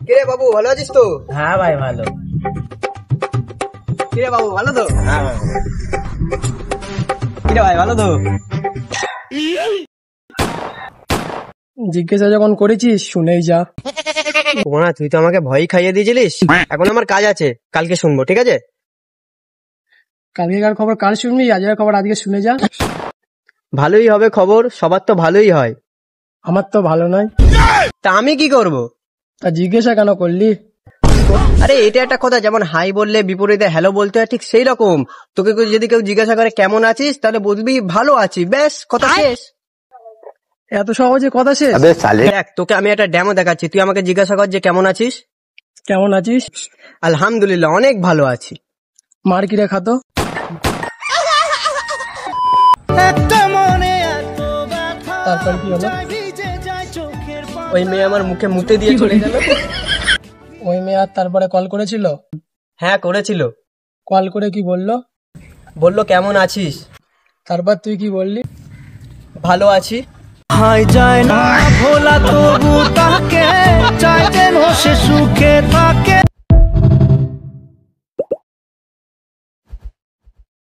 কিরে বাবু ভালো আছিস তো? হ্যাঁ ভাই ভালো। কিরে বাবু ভালো তো? কিরে ভাই ভালো তো? জিজ্ঞাসা যখন করেছিস শুনেই যা। না তুই তো আমাকে ভয় খাইয়ে দিয়েছিলিস, এখন আমার কাজ আছে, কালকে শুনবো, ঠিক আছে? কালকেকার খবর কাল শুনবি, আজকের খবর আজকে শুনে যা। ভালোই হবে খবর, সবার তো ভালোই হয়। আমার তো ভালো নয়। তা আমি কি করব? তা জিজ্ঞাসা কেন করলি? আরে এটা একটা কথা, যেমন হাই বললে বিপরীতে হ্যালো বলতে হয়, ঠিক সেই রকম তোকে যদি কেউ জিজ্ঞাসা করে কেমন আছিস, তাহলে বলবি ভালো আছি, ব্যাস কথা শেষ। এত সহজে কথা শেষ? দেখ তোকে আমি একটা ডেমো দেখাচ্ছি, তুই আমাকে জিজ্ঞাসা কর যে কেমন আছিস। কেমন আছিস? আলহামদুলিল্লাহ অনেক ভালো আছি। মার কিরে খাতো। তারপর কি হলো? ওই মেয়ে আমার মুখে মুতে দিয়ে চলে গেল। ওই মেয়ে আর তারপরে কল করেছিল? হ্যাঁ করেছিল। কল করে কি বললো? বললো কেমন আছিস। তারপর তুই কি বললি? ভালো আছি। হাই যায় না ভোলা তবু তাকে চাইতেন সে সুখে থাকে।